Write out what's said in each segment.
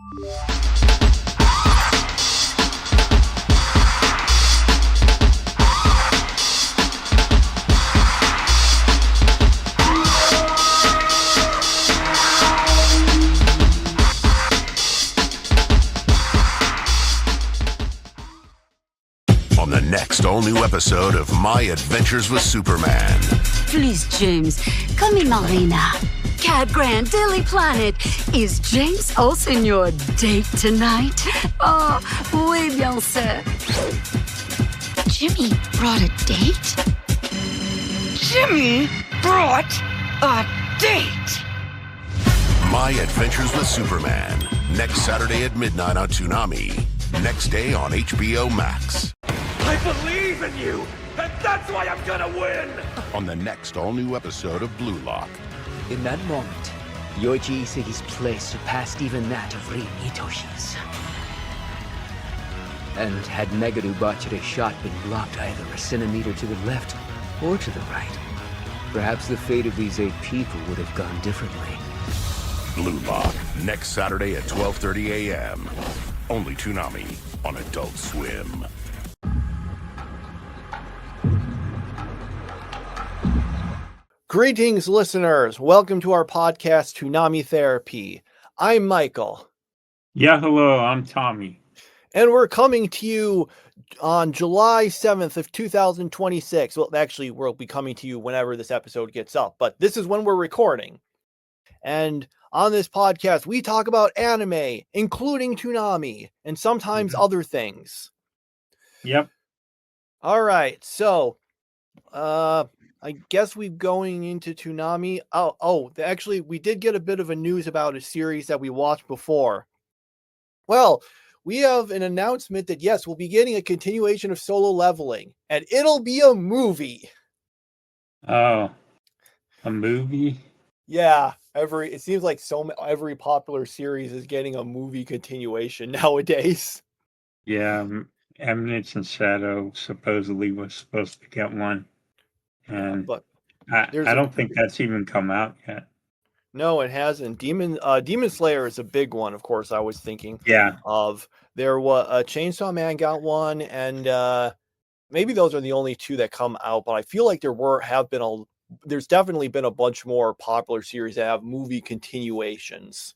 On the next all-new episode of My Adventures with Superman. Please, James, come in, Marina. Cat Grand Daily Planet. Is James Olsen your date tonight? Oh, oui, bien sûr. Jimmy brought a date? Jimmy brought a date! My Adventures with Superman. Next Saturday at midnight on Toonami. Next day on HBO Max. I believe in you, and that's why I'm gonna win! On the next all-new episode of Blue Lock. In that moment, Yoichi Isagi's place surpassed even that of Rin Itoshi's. And had Megadu Bachire's shot been blocked either a centimeter to the left or to the right, perhaps the fate of these 8 people would have gone differently. Blue Lock. Next Saturday at 12:30 a.m. Only Toonami on Adult Swim. Greetings, listeners. Welcome to our podcast, Toonami Therapy. I'm Michael. Yeah, hello, I'm Tommy. And we're coming to you on July 7th of 2026. Well, actually, we'll be coming to you whenever this episode gets up, but this is when we're recording. And on this podcast, we talk about anime, including Toonami, and sometimes other things. Yep. All right, so, I guess we're going into Toonami. Actually, we did get a bit of a news about a series that we watched before. Well, we have an announcement that, yes, we'll be getting a continuation of Solo Leveling, and it'll be a movie. Oh, a movie? Yeah, it seems like every popular series is getting a movie continuation nowadays. Yeah, Eminence and Shadow supposedly was supposed to get one. And But I don't think that's even come out yet. No, it hasn't. Demon Slayer is a big one, of course. I was thinking of. There was Chainsaw Man got one, and maybe those are the only 2 that come out. But I feel like there's definitely been a bunch more popular series that have movie continuations.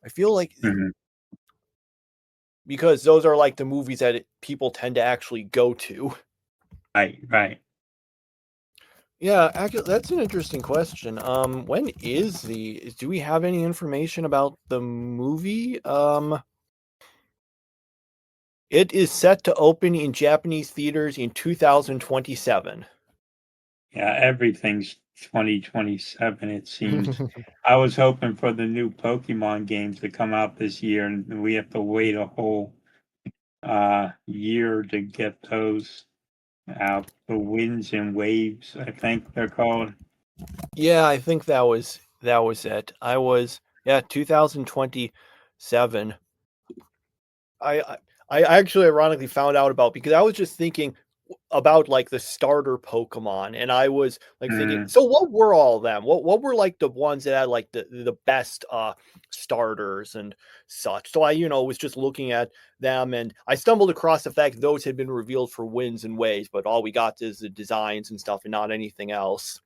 I feel like because those are like the movies that people tend to actually go to. Right. Yeah, actually, that's an interesting question. When do we have any information about the movie? It is set to open in Japanese theaters in 2027. Yeah, everything's 2027, it seems. I was hoping for the new Pokemon games to come out this year, and we have to wait a whole year to get those out. The Winds and Waves, I think they're called. Yeah, I think that was it. 2027. I actually ironically found out about, because I was just thinking about like the starter Pokemon, and I was like thinking, so what were all of them? What were like the ones that had like the best starters and such? So I was just looking at them, and I stumbled across the fact those had been revealed for Winds and Waves, but all we got is the designs and stuff and not anything else.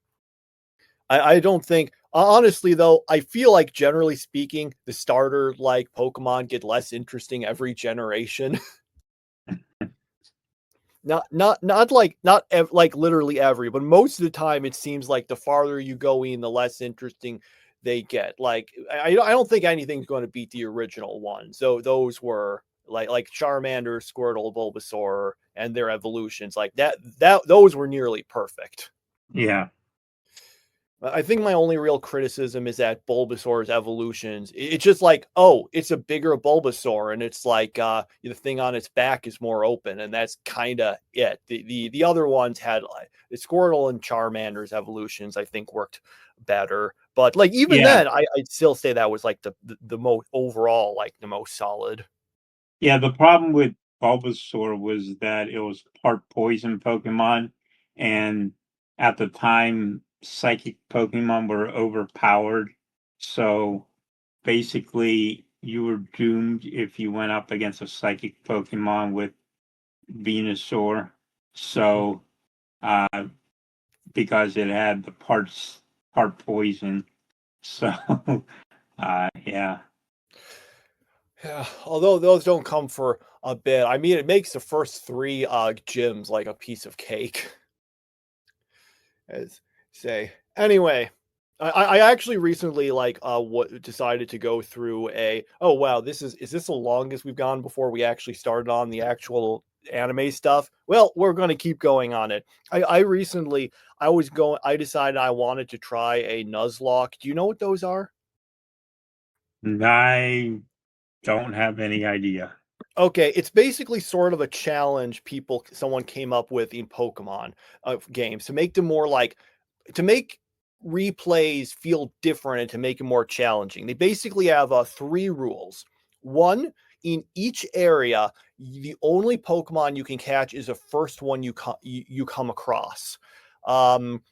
I don't think, honestly though, I feel like generally speaking, the starter like Pokemon get less interesting every generation. Not like literally every, but most of the time it seems like the farther you go in, the less interesting they get. Like I don't think anything's going to beat the original one. So those were like Charmander, Squirtle, Bulbasaur, and their evolutions like that. Those were nearly perfect. Yeah. I think my only real criticism is that Bulbasaur's evolutions, it's just like, oh, it's a bigger Bulbasaur, and it's like the thing on its back is more open, and that's kind of it. The other ones had like the Squirtle and Charmander's evolutions, I think, worked better. But like even then, I'd still say that was like the most overall, like the most solid. Yeah, the problem with Bulbasaur was that it was part poison Pokemon, and at the time, psychic Pokemon were overpowered. So basically, you were doomed if you went up against a psychic Pokemon with Venusaur. So, because it had the part poison. So, yeah. Yeah, although those don't come for a bit. I mean, it makes the first 3 gyms like a piece of cake, as say. Anyway, I actually recently what decided to go through a. Oh wow, is this the longest we've gone before we actually started on the actual anime stuff? Well, we're going to keep going on it. I recently I decided I wanted to try a Nuzlocke. Do you know what those are? I don't have any idea. Okay, it's basically sort of a challenge someone came up with in Pokemon games to make them more like to make replays feel different and to make it more challenging. They basically have 3 rules. One, in each area, the only Pokemon you can catch is the first one you come across. Um,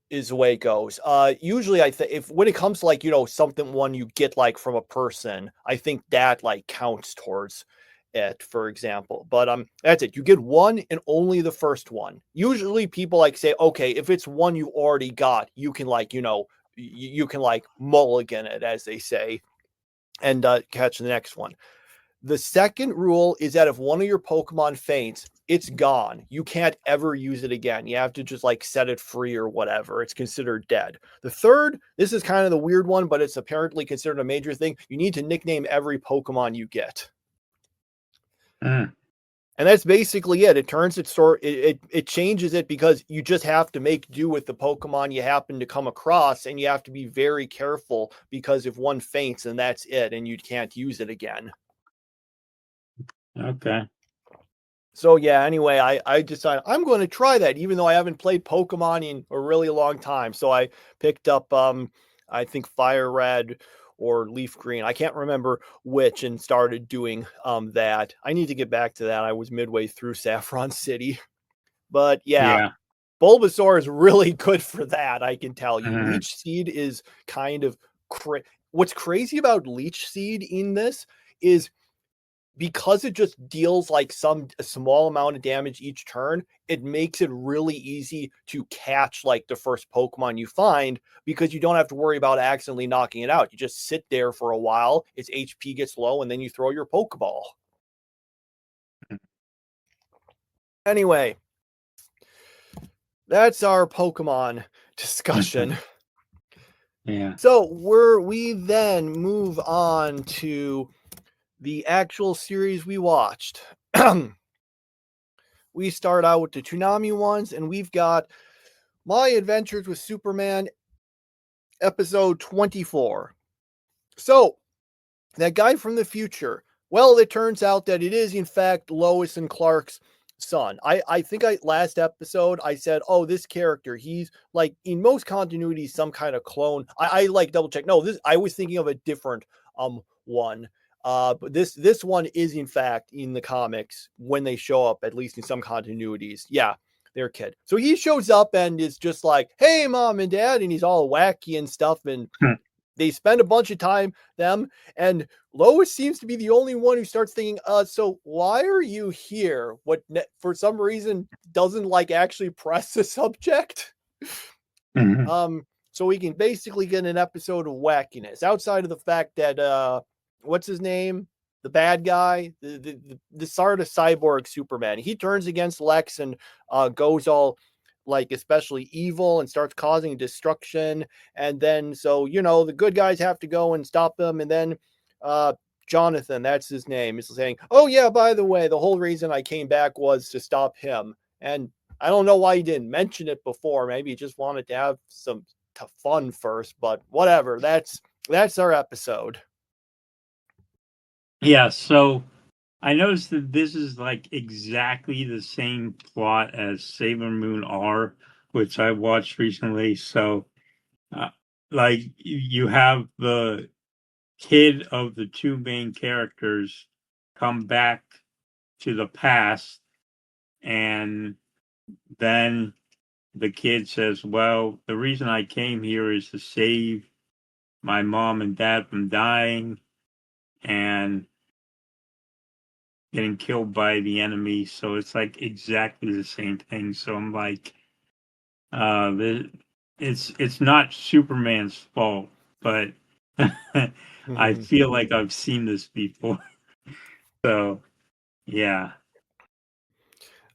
is the way it goes. Usually I think if when it comes to like, something one you get like from a person, I think that like counts towards it, for example. But that's it. You get one and only the first one. Usually people like say, okay, if it's one you already got, you can like, you can like mulligan it, as they say, and catch the next one. The second rule is that if one of your Pokemon faints, it's gone. You can't ever use it again. You have to just like set it free or whatever. It's considered dead. The third, this is kind of the weird one, but it's apparently considered a major thing. You need to nickname every Pokemon you get. Mm. And that's basically it. It turns it changes it because you just have to make do with the Pokemon you happen to come across, and you have to be very careful because if one faints, then that's it, and you can't use it again. Okay. So yeah, anyway, I decided I'm going to try that, even though I haven't played Pokemon in a really long time. So I picked up I think Fire Red or Leaf Green. I can't remember which, and started doing that. I need to get back to that. I was midway through Saffron City. But yeah. Bulbasaur is really good for that, I can tell you. Mm-hmm. Leech Seed is kind of what's crazy about Leech Seed in this is because it just deals like a small amount of damage each turn, it makes it really easy to catch like the first Pokemon you find because you don't have to worry about accidentally knocking it out. You just sit there for a while, its HP gets low, and then you throw your Pokeball. Anyway, that's our Pokemon discussion. Yeah. So we then move on to the actual series we watched. We start out with the Toonami ones, and we've got My Adventures with Superman, episode 24. So, that guy from the future, well, it turns out that it is, in fact, Lois and Clark's son. I think last episode I said, oh, this character, he's like in most continuities some kind of clone. I like double check. No, I was thinking of a different one. But this one is in fact in the comics when they show up, at least in some continuities. Yeah, their kid. So he shows up and is just like, hey, mom and dad, and he's all wacky and stuff, and they spend a bunch of time them, and Lois seems to be the only one who starts thinking, so why are you here? What for some reason doesn't like actually press the subject. Mm-hmm. So we can basically get an episode of wackiness outside of the fact that what's his name? The bad guy, the sort of cyborg Superman. He turns against Lex and goes all like especially evil and starts causing destruction. And then so the good guys have to go and stop him. And then Jonathan, that's his name, is saying, oh yeah, by the way, the whole reason I came back was to stop him. And I don't know why he didn't mention it before. Maybe he just wanted to have some fun first, but whatever. That's our episode. Yeah, so I noticed that this is like exactly the same plot as Sailor Moon R, which I watched recently. So, like, you have the kid of the two main characters come back to the past, and then the kid says, well, the reason I came here is to save my mom and dad from dying. and getting killed by the enemy. So it's like exactly the same thing. So I'm like, it's not Superman's fault, but I feel like I've seen this before. So yeah.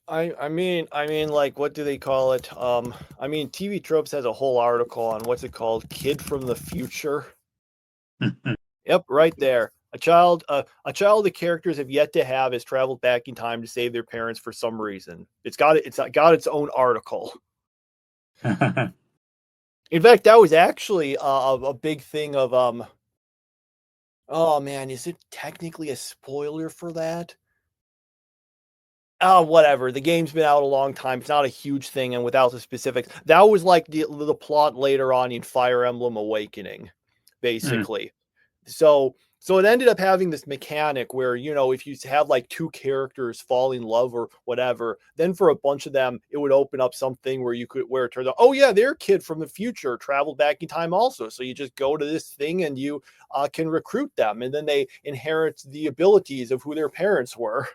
I mean, like, what do they call it? I mean, TV Tropes has a whole article on what's it called, Kid from the Future. Yep, right there. A child the characters have yet to have has traveled back in time to save their parents for some reason. It's got its own article. In fact, that was actually a big thing of Oh man, is it technically a spoiler for that? Oh, whatever. The game's been out a long time. It's not a huge thing, and without the specifics, that was like the plot later on in Fire Emblem Awakening, basically. So it ended up having this mechanic where, if you have like two characters fall in love or whatever, then for a bunch of them, it would open up something where it turns out, oh yeah, their kid from the future traveled back in time also. So you just go to this thing and you can recruit them, and then they inherit the abilities of who their parents were.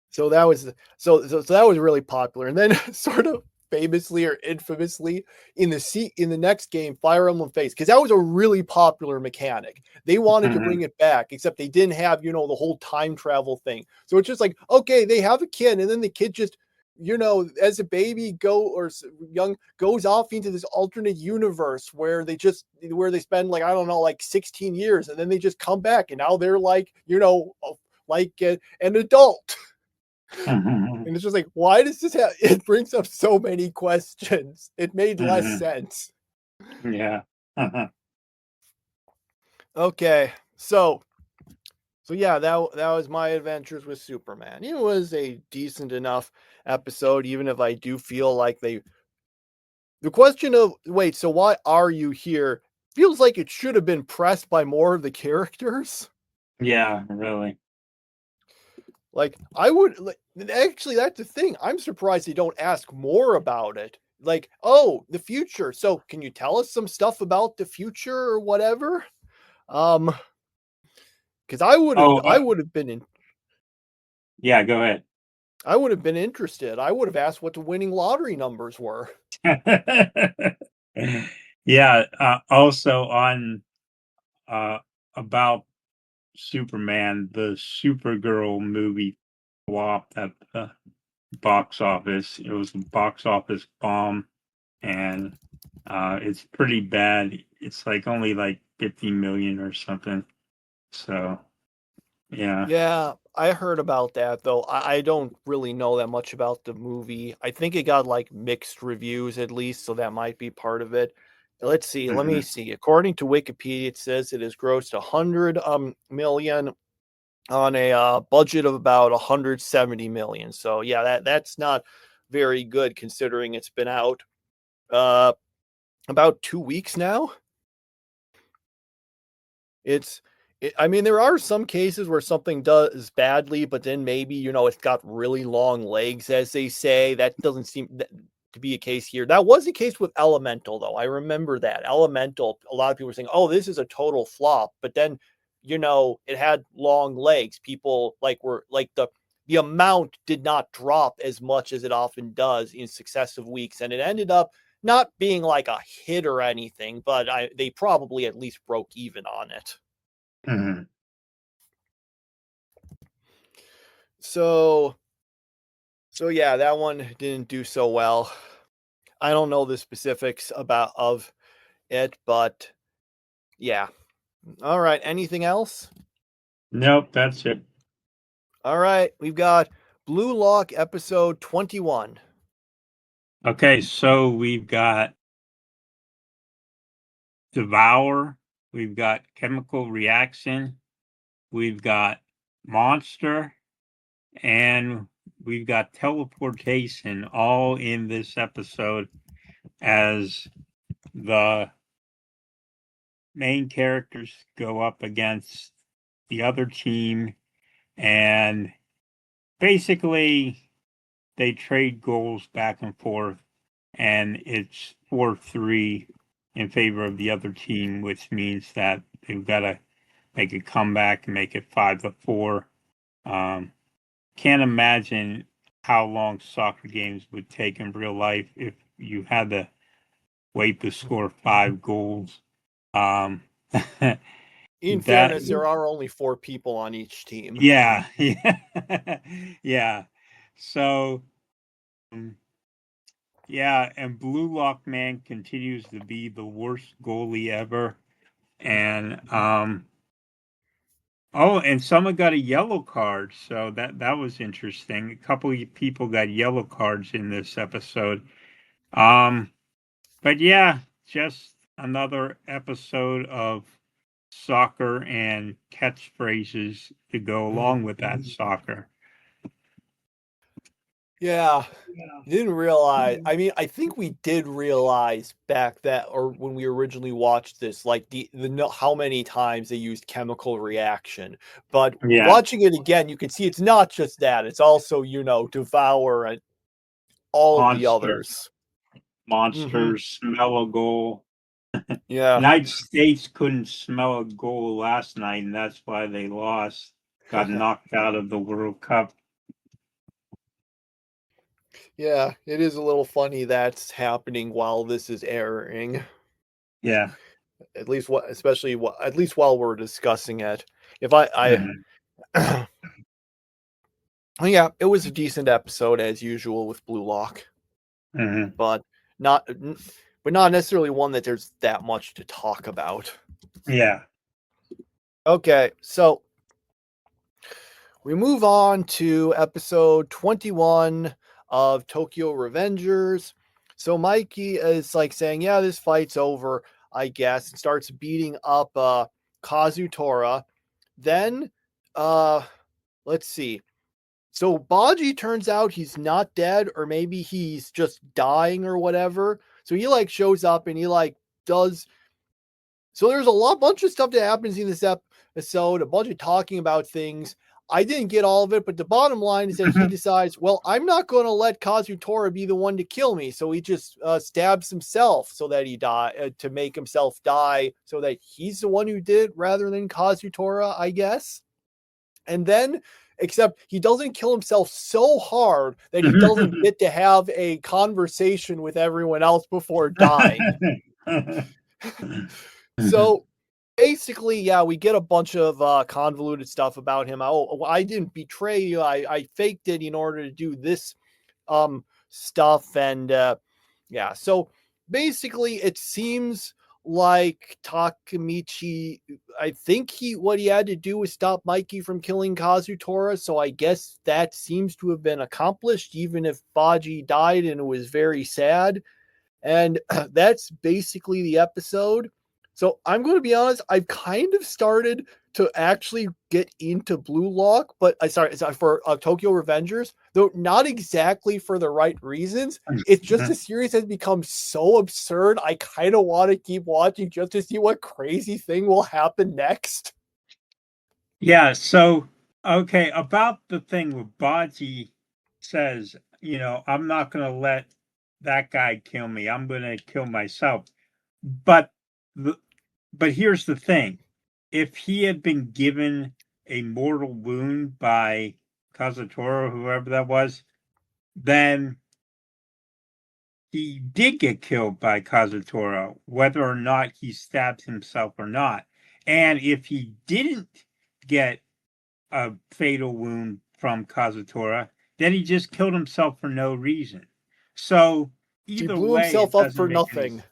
So that was really popular. And then sort of famously or infamously in the next game, Fire Emblem Fates, because that was a really popular mechanic. They wanted to bring it back, except they didn't have, the whole time travel thing. So it's just like, okay, they have a kid, and then the kid just, as a baby goes off into this alternate universe where they spend like, I don't know, like 16 years, and then they just come back, and now they're like, like an adult. And it's just like, why does this have? It brings up so many questions. It made less sense. Yeah. Okay, so yeah, that was my adventures with Superman. It was a decent enough episode, even if I do feel like the question of, wait, so why are you here, feels like it should have been pressed by more of the characters. Yeah, really. Like, I would, like, actually, that's the thing. I'm surprised they don't ask more about it. Like, oh, the future. So, can you tell us some stuff about the future or whatever? Because I would have been yeah, go ahead. I would have been interested. I would have asked what the winning lottery numbers were. Yeah. Also on about Superman, the Supergirl movie flopped at the box office. It was a box office bomb, and it's pretty bad. It's like only like 50 million or something. So yeah. Yeah, I heard about that though. I don't really know that much about the movie. I think it got like mixed reviews at least, so that might be part of it. Let's see. Let me see. According to Wikipedia, it says it has grossed 100 million on a budget of about 170 million. So yeah, that's not very good considering it's been out about 2 weeks now. I mean, there are some cases where something does badly, but then maybe, it's got really long legs, as they say. That doesn't seem to be a case here. That was the case with Elemental, though. I remember that. Elemental, a lot of people were saying, oh, this is a total flop. But then, it had long legs. People were like the amount did not drop as much as it often does in successive weeks. And it ended up not being like a hit or anything, but they probably at least broke even on it. So yeah, that one didn't do so well. I don't know the specifics of it, but yeah. All right. Anything else? Nope, that's it. All right. We've got Blue Lock episode 21. Okay, so we've got Devour, we've got Chemical Reaction, we've got Monster, and we've got Teleportation all in this episode as the main characters go up against the other team, and basically they trade goals back and forth, and it's 4-3 in favor of the other team, which means that they've got to make a comeback and make it 5-4. Can't imagine how long soccer games would take in real life if you had to wait to score 5 goals. In fairness, there are only 4 people on each team. Yeah. Yeah. So, yeah, and Blue Lock Man continues to be the worst goalie ever. And and someone got a yellow card, so that was interesting. A couple of people got yellow cards in this episode. But yeah, just another episode of soccer and catchphrases to go along with that soccer. Yeah. Didn't realize. I mean, I think we did realize back that, or when we originally watched this, like the how many times they used chemical reaction. But watching it again, you can see it's not just that; it's also Devour and all of the others. Monsters smell a goal. Yeah. United States couldn't smell a goal last night, and that's why they lost. Got knocked out of the World Cup. Yeah, it is a little funny that's happening while this is airing. Yeah. At least at least while we're discussing it. If I yeah, it was a decent episode as usual with Blue Lock. But not necessarily one that there's that much to talk about. Yeah. Okay, so we move on to episode 21 of Tokyo Revengers. So Mikey is like saying, yeah, this fight's over, I guess, and starts beating up Kazutora. Then let's see. So Baji turns out he's not dead, or maybe he's just dying or whatever. So he like shows up and he like does. So there's a bunch of stuff that happens in this episode, a bunch of talking about things. I didn't get all of it, but the bottom line is that he decides, well, I'm not going to let Kazutora be the one to kill me. So he just stabs himself so that he to make himself die, so that he's the one who did it rather than Kazutora, I guess. And then, except he doesn't kill himself so hard that he doesn't get to have a conversation with everyone else before dying. So basically, yeah, we get a bunch of convoluted stuff about him. Oh, I didn't betray you. I faked it in order to do this stuff. And yeah, so basically it seems like Takemichi, I think what he had to do was stop Mikey from killing Kazutora. So I guess that seems to have been accomplished, even if Baji died, and it was very sad. And that's basically the episode. So I'm going to be honest, I've kind of started to actually get into Blue Lock, but sorry for Tokyo Revengers, though not exactly for the right reasons. It's just a series has become so absurd. I kind of want to keep watching just to see what crazy thing will happen next. Yeah. So, okay, about the thing with Baji says, I'm not going to let that guy kill me. I'm going to kill myself. But here's the thing. If he had been given a mortal wound by Kazutora, whoever that was, then he did get killed by Kazutora, whether or not he stabbed himself or not. And if he didn't get a fatal wound from Kazutora, then he just killed himself for no reason. So he blew himself up for nothing.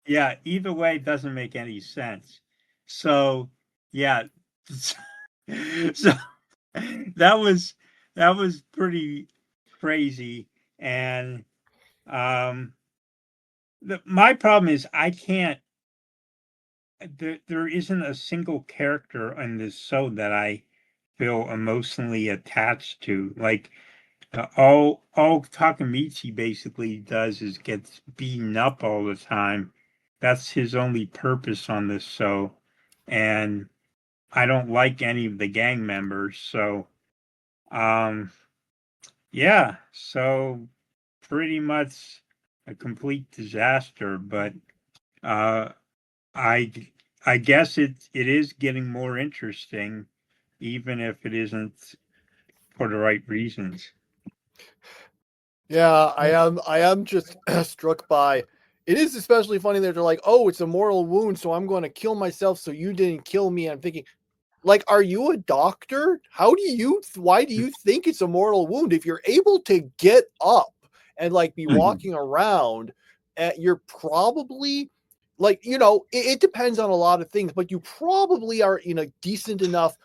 Yeah, either way it doesn't make any sense. So yeah, so that was pretty crazy. And my problem is I can't. There isn't a single character in this show that I feel emotionally attached to. Like all Takemichi basically does is gets beaten up all the time. That's his only purpose on this show, and I don't like any of the gang members. So, yeah, so pretty much a complete disaster. But I I guess it is getting more interesting, even if it isn't for the right reasons. Yeah, I am just struck by it is especially funny that they're like, oh, it's a mortal wound, so I'm going to kill myself so you didn't kill me. I'm thinking, like, are you a doctor? Why do you think it's a mortal wound? If you're able to get up and like be walking around, you're probably like, it depends on a lot of things, but you probably are in a decent enough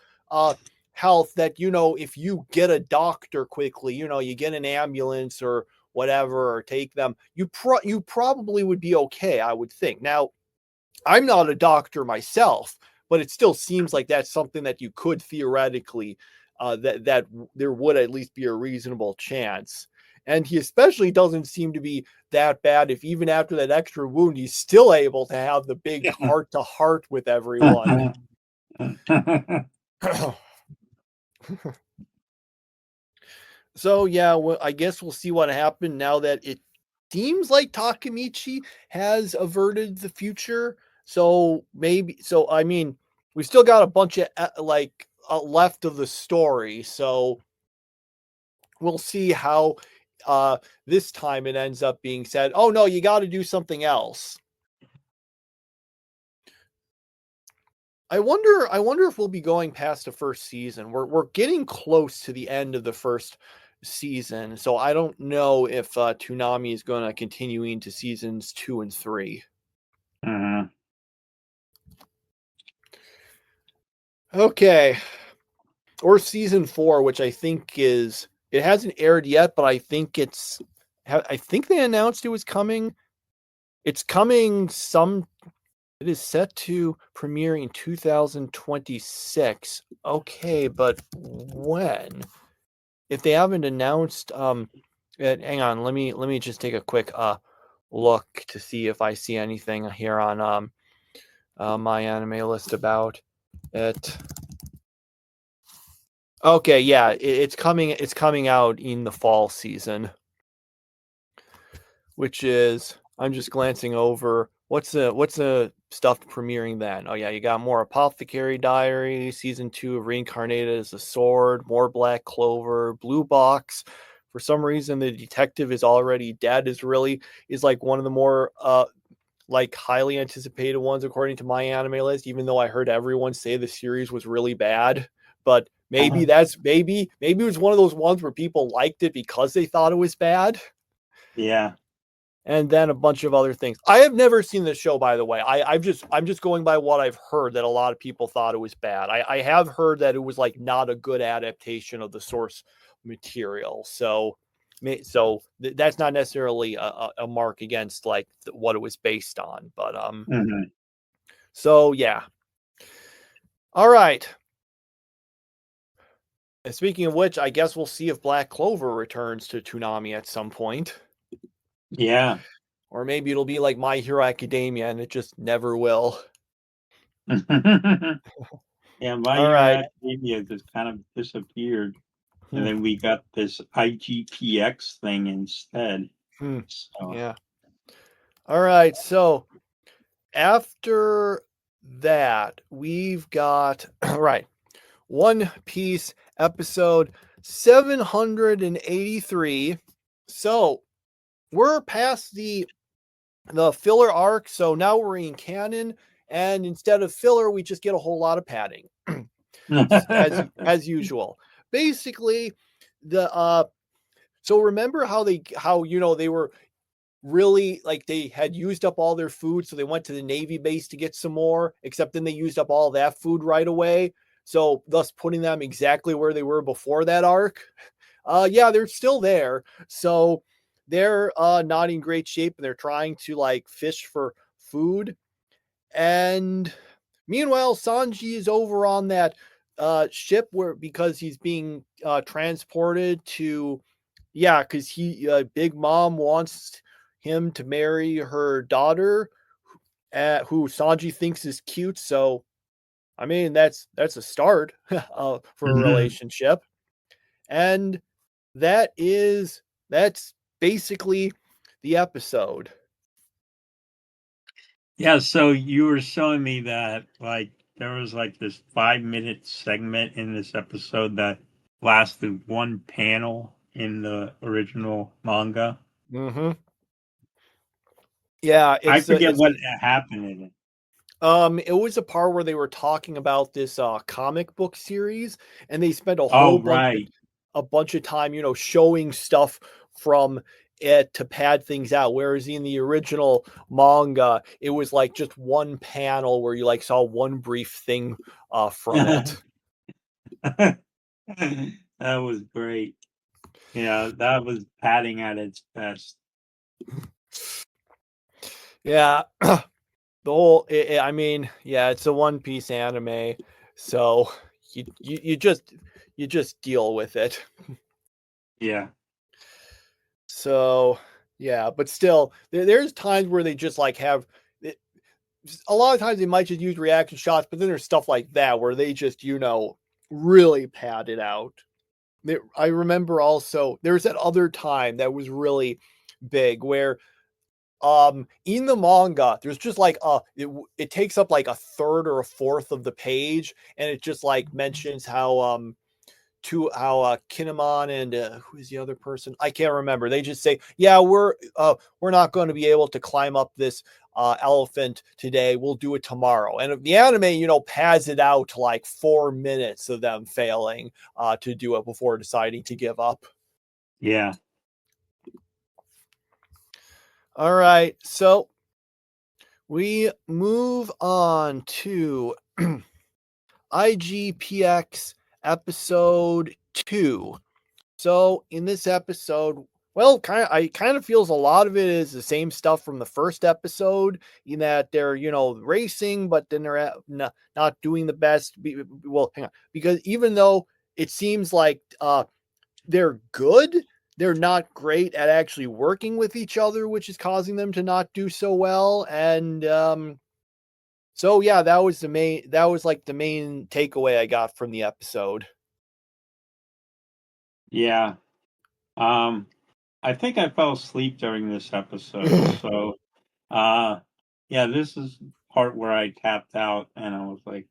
health that, if you get a doctor quickly, you get an ambulance or whatever, or take them, you probably would be okay, I would think. Now, I'm not a doctor myself, but it still seems like that's something that you could theoretically, that there would at least be a reasonable chance. And he especially doesn't seem to be that bad if even after that extra wound, he's still able to have the big heart to heart with everyone. So yeah, well, I guess we'll see what happened now that it seems like Takemichi has averted the future. So I mean, we still got a bunch of left of the story. So we'll see how this time it ends up being said, oh no, you got to do something else. I wonder if we'll be going past the first season. We're getting close to the end of the first season, so I don't know if Toonami is going to continue into seasons 2 and 3. Okay, or season 4, which I think it hasn't aired yet, but I think they announced it was coming. It's coming It is set to premiere in 2026. Okay, but when? If they haven't announced, hang on, let me just take a quick look to see if I see anything here on my anime list about it. Okay, yeah, it's coming out in the fall season, which is, I'm just glancing over what's the stuff premiering then. Oh yeah, you got more Apothecary Diary, season 2 of Reincarnated as a Sword, more Black Clover, Blue Box. For some reason, the detective is already dead is like one of the more like highly anticipated ones according to my anime list, even though I heard everyone say the series was really bad. But maybe maybe it was one of those ones where people liked it because they thought it was bad. Yeah. And then a bunch of other things. I have never seen the show, by the way. I'm just going by what I've heard, that a lot of people thought it was bad. I have heard that it was like not a good adaptation of the source material. So that's not necessarily a mark against like what it was based on. But so yeah. All right. And speaking of which, I guess we'll see if Black Clover returns to Toonami at some point. Yeah. Or maybe it'll be like My Hero Academia and it just never will. Yeah, My Hero Academia just kind of disappeared. And then we got this IGPX thing instead. So. Yeah. All right. So after that, we've got, right, One Piece episode 783. So we're past the filler arc. So now we're in canon. And instead of filler, we just get a whole lot of padding. as usual. Basically, so remember how they were really like they had used up all their food, so they went to the Navy base to get some more, except then they used up all that food right away, so thus putting them exactly where they were before that arc. Yeah, they're still there, so they're not in great shape, and they're trying to like fish for food. And meanwhile, Sanji is over on that ship because he's being transported to, because Big Mom wants him to marry her daughter, who Sanji thinks is cute. So, I mean, that's a start for a relationship. And that's basically the episode. Yeah, so you were showing me that like there was like this 5 minute segment in this episode that lasted one panel in the original manga. Mm-hmm. Yeah, I forget it's what happened in it. it was a part where they were talking about this comic book series, and they spent Oh, right. a bunch of time, showing stuff from it to pad things out. Whereas in the original manga, it was like just one panel where you like saw one brief thing from it. That was great. Yeah, that was padding at its best. Yeah, the whole. I mean, yeah, it's a One Piece anime, so you just deal with it. Yeah. So yeah, but still, there's times where they just like have. A lot of times they might just use reaction shots, but then there's stuff like that where they just really pad it out. I remember also there's that other time that was really big where in the manga there's just like it takes up like a third or a fourth of the page, and it just like mentions how Kinemon and who's the other person? I can't remember. They just say, "Yeah, we're not going to be able to climb up this elephant today. We'll do it tomorrow." And the anime, pads it out to like 4 minutes of them failing to do it before deciding to give up. Yeah. All right, so we move on to IGPX episode 2. So in this episode, well, I kind of feels a lot of it is the same stuff from the first episode, in that they're racing, but then they're not doing the best. Well, hang on, because even though it seems like they're good, they're not great at actually working with each other, which is causing them to not do so well. And so yeah, that was like the main takeaway I got from the episode. Yeah. I think I fell asleep during this episode. So, yeah, this is part where I tapped out and I was like,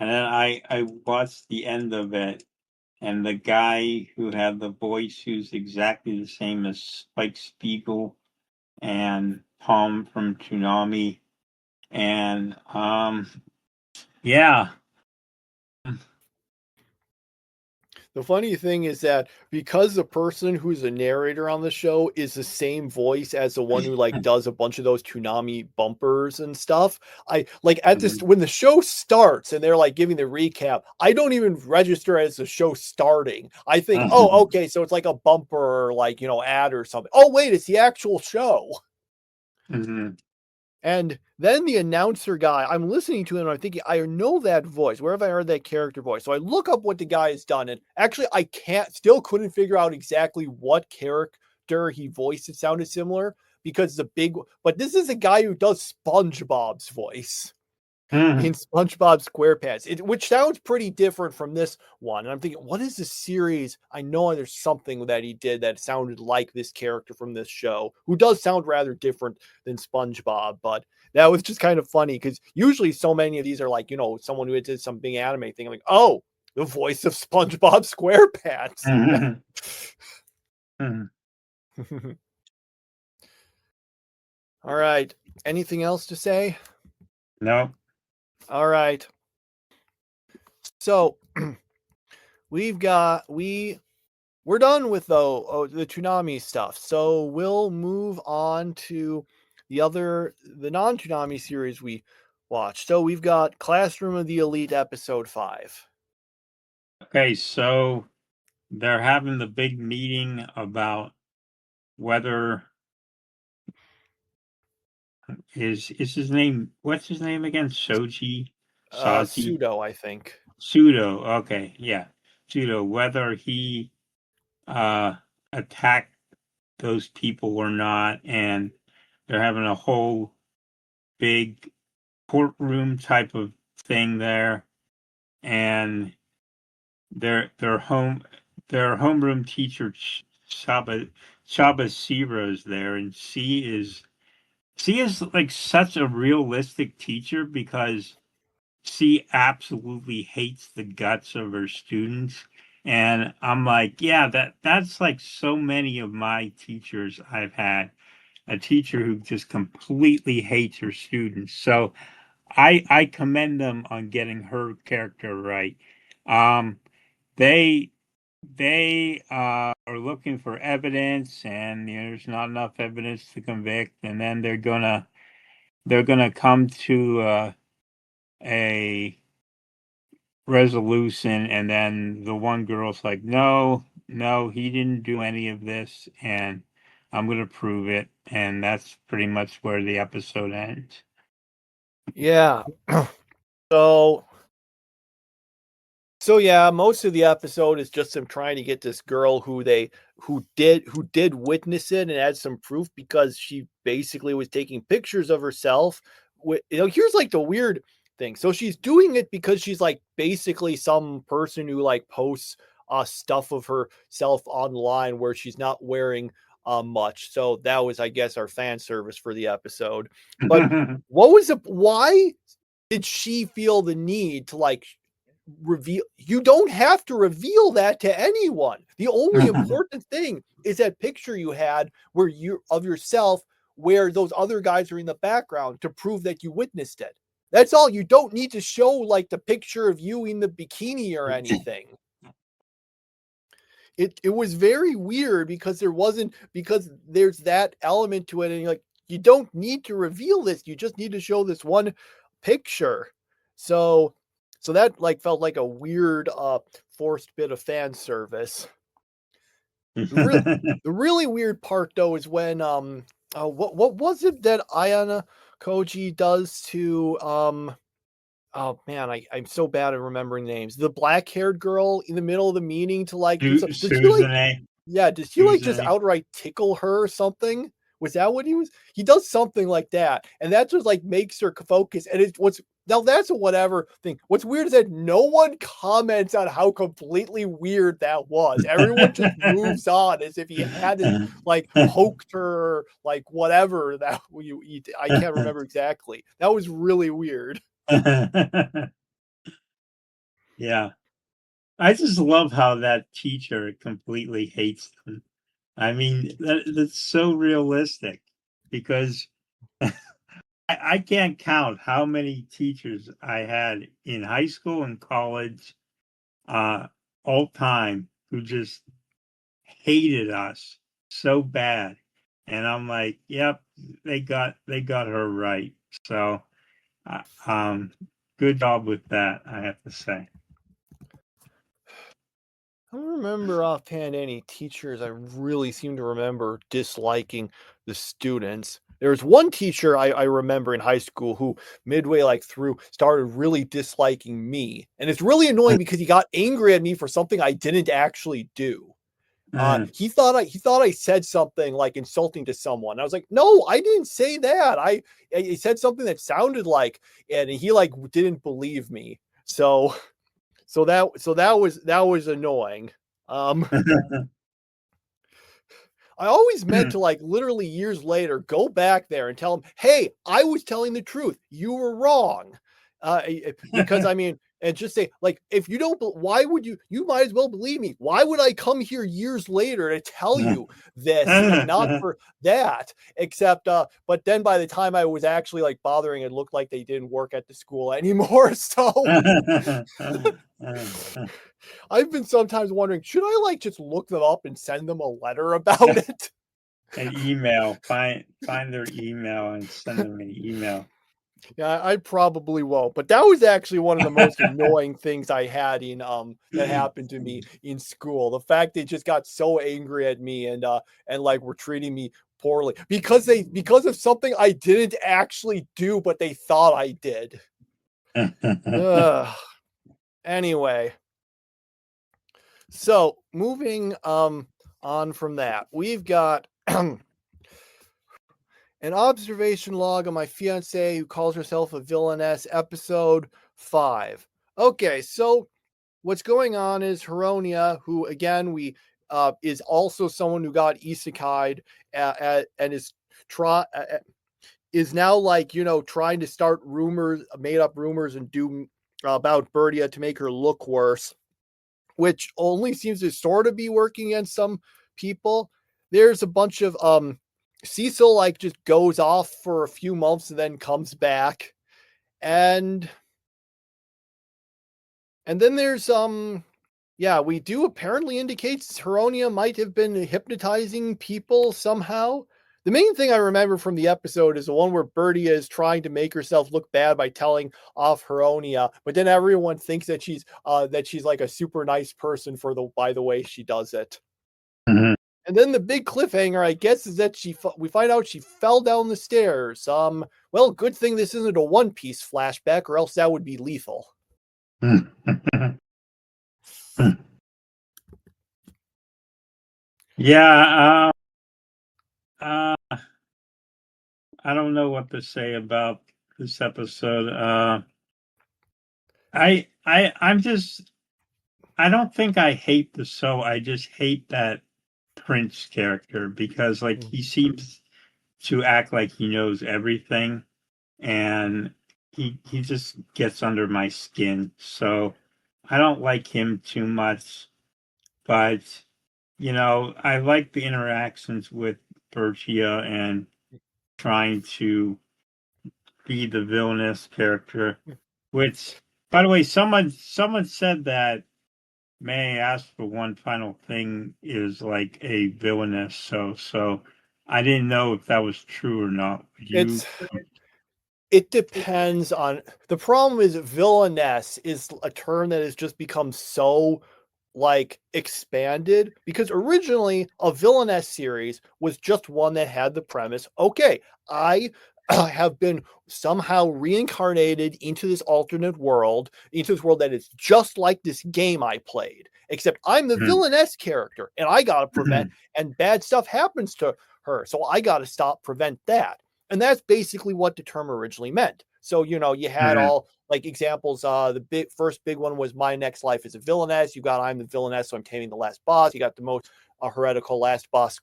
and then I watched the end of it, and the guy who had the voice, who's exactly the same as Spike Spiegel and Tom from Toonami, and yeah. The funny thing is that because the person who's a narrator on the show is the same voice as the one who like does a bunch of those Toonami bumpers and stuff, I like at this when the show starts and they're like giving the recap, I don't even register as the show starting. I think, oh, okay, so it's like a bumper or like ad or something. Oh, wait, it's the actual show. Mm-hmm. And then the announcer guy, I'm listening to him and I'm thinking, I know that voice. Where have I heard that character voice? So I look up what the guy has done. And actually, I couldn't figure out exactly what character he voiced. It sounded similar because but this is a guy who does SpongeBob's voice in SpongeBob SquarePants, which sounds pretty different from this one. And I'm thinking, what is this series? I know there's something that he did that sounded like this character from this show, who does sound rather different than SpongeBob. But that was just kind of funny because usually so many of these are like, someone who did some big anime thing. I'm like, oh, the voice of SpongeBob SquarePants. All right. Anything else to say? No. All right. So we're done with the Toonami stuff. So we'll move on to the non-Toonami series we watched. So we've got Classroom of the Elite episode 5. Okay, so they're having the big meeting about whether is his name, what's his name again? Saji? Pseudo, I think. Pseudo, okay, yeah. Pseudo, whether he attacked those people or not, and they're having a whole big courtroom type of thing there, and their homeroom teacher Shaba Shira is there, and she is she is like such a realistic teacher because she absolutely hates the guts of her students. And I'm like, yeah, that's like so many of my teachers I've had. A teacher who just completely hates her students. So I commend them on getting her character right. Um, they are looking for evidence, and there's not enough evidence to convict, and then they're gonna come to a resolution, and then the one girl's like, no, no, he didn't do any of this, and I'm gonna prove it, and that's pretty much where the episode ends. Yeah. So yeah, most of the episode is just them trying to get this girl who did witness it and had some proof because she basically was taking pictures of herself. Here's like the weird thing. So she's doing it because she's like basically some person who like posts stuff of herself online where she's not wearing much. So that was, I guess, our fan service for the episode. But why did she feel the need to like reveal? You don't have to reveal that to anyone. The only important thing is that picture you had where you of yourself where those other guys are in the background to prove that you witnessed it. That's all. You don't need to show like the picture of you in the bikini or anything. It was very weird because there's that element to it, and you're like, you don't need to reveal this. You just need to show this one picture. So that like felt like a weird forced bit of fan service. The really weird part though is when what was it that Ayana Koji does to oh man, I'm so bad at remembering names. The black-haired girl in the middle of the meeting to like do something. Did he like Susan. yeah, did he like just outright tickle her or something? Was that what he was? He does something like that, and that just like makes her focus. And it's what's now that's a whatever thing. What's weird is that no one comments on how completely weird that was. Everyone just moves on as if he hadn't like poked her, like whatever that you eat. I can't remember exactly. That was really weird. Yeah. I just love how that teacher completely hates them. I mean, that's so realistic because I can't count how many teachers I had in high school and college, all time, who just hated us so bad. And I'm like, yep, they got her right. So, good job with that, I have to say. I don't remember offhand any teachers I really seem to remember disliking the students. There was one teacher I remember in high school who midway like through started really disliking me. And it's really annoying because he got angry at me for something I didn't actually do. He thought I said something like insulting to someone. I was like, no, I didn't say that. I said something that sounded like, and he like didn't believe me. So that was annoying. I always meant to like literally years later go back there and tell him, "Hey, I was telling the truth. You were wrong." Because I mean, and just say like, if you don't, why would you? You might as well believe me. Why would I come here years later to tell you this and not for that? Except, but then by the time I was actually like bothering, it looked like they didn't work at the school anymore. So I've been sometimes wondering, should I like just look them up and send them a letter about it? An email. Find their email and send them an email. Yeah, I probably won't. But that was actually one of the most annoying things I had in that happened to me in school. The fact they just got so angry at me and like were treating me poorly because of something I didn't actually do, but they thought I did. Anyway. So moving on from that, we've got an observation log of my fiancée who calls herself a villainess, episode 5. Okay, so what's going on is Hironia, who again is also someone who got isekai'd and is is now like, trying to start rumors, made up rumors and do about Bertia to make her look worse, which only seems to sort of be working against some people. There's a bunch of Cecil like just goes off for a few months and then comes back. And then there's we do apparently indicates Heronia might have been hypnotizing people somehow. The main thing I remember from the episode is the one where Bertia is trying to make herself look bad by telling off Heronia, but then everyone thinks that she's like a super nice person by the way she does it. Mm-hmm. And then the big cliffhanger, I guess, is that we find out she fell down the stairs. Well, good thing this isn't a One Piece flashback, or else that would be lethal. Yeah, I don't know what to say about this episode. I don't think I hate the show. I just hate that Prince character because like he seems to act like he knows everything, and he just gets under my skin. So I don't like him too much, but I like the interactions with Bertia and trying to be the villainous character. Which, by the way, someone said that May I ask for one final thing is like a villainess. So I didn't know if that was true or not. It depends on the problem is villainess is a term that has just become so like expanded because originally a villainess series was just one that had the premise, okay, I have been somehow reincarnated into this alternate world, into this world that is just like this game I played, except I'm the villainess character and I got to prevent and bad stuff happens to her. So I got to prevent that. And that's basically what the term originally meant. So, you had all like examples. The first big one was my next life is a villainess. You got I'm the villainess, so I'm taming the last boss. You got the most heretical last boss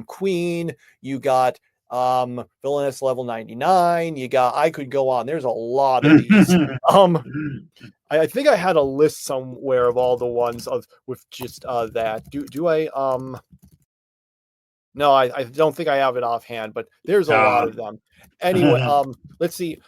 queen. You got villainess level 99. You got I could go on. There's a lot of these. I think I had a list somewhere of all the ones with just that. Do I No, I don't think I have it offhand, but there's a lot of them. Anyway, let's see.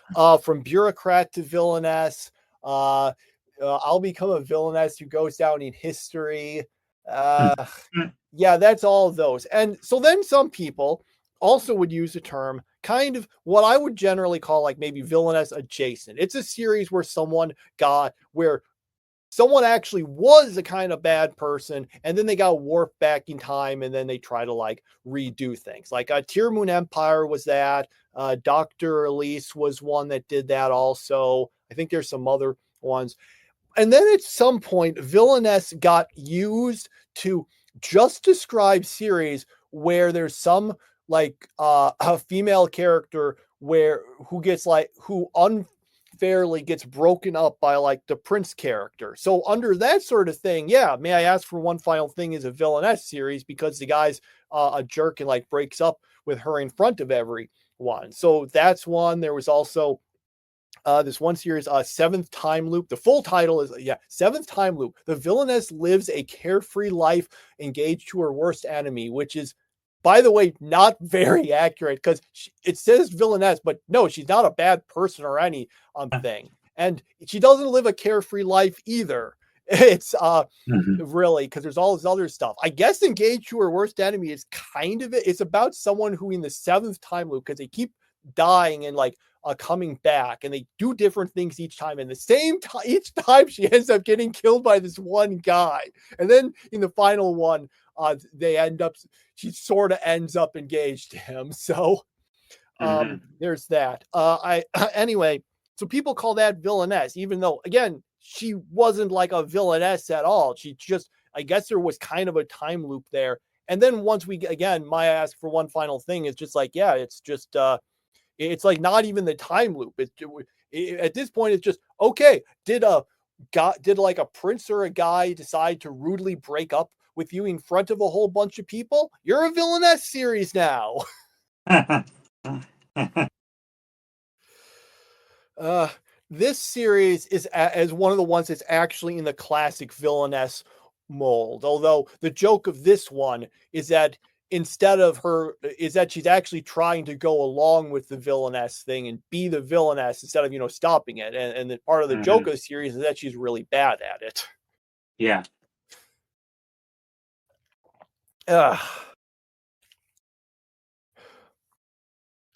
From bureaucrat to villainess. I'll become a villainess who goes down in history. Yeah, that's all of those. And so then some people also would use the term kind of what I would generally call like maybe villainess adjacent. It's a series where someone actually was a kind of bad person, and then they got warped back in time, and then they try to like redo things. Like Tier Moon Empire was that. Dr. Elise was one that did that also. I think there's some other ones. And then at some point, villainess got used to just describe series where there's some like a female character who unfairly gets broken up by like the Prince character. So under that sort of thing, yeah, May I Ask for One Final Thing is a villainess series because the guy's a jerk and like breaks up with her in front of everyone. So that's one. There was also this one series, Seventh Time Loop. The full title is Seventh Time Loop. The villainess lives a carefree life engaged to her worst enemy, which is, by the way, not very accurate because it says villainess, but no, she's not a bad person or any thing. And she doesn't live a carefree life either. It's really because there's all this other stuff. I guess engaged to her worst enemy is kind of it. It's about someone who in the seventh time loop, because they keep dying and like coming back, and they do different things each time. And the same time, each time she ends up getting killed by this one guy, and then in the final one, she sort of ends up engaged to him. So there's that. Anyway, so people call that villainess, even though again she wasn't like a villainess at all. She just, I guess there was kind of a time loop there. And then once my Ask for One Final Thing is just like, yeah, it's just it's like not even the time loop. At this point, it's just okay. Did like a prince or a guy decide to rudely break up with you in front of a whole bunch of people? You're a villainess series now. This series is as one of the ones that's actually in the classic villainess mold. Although the joke of this one is that she's actually trying to go along with the villainess thing and be the villainess instead of stopping it. And the part of the joke of the series is that she's really bad at it. Yeah.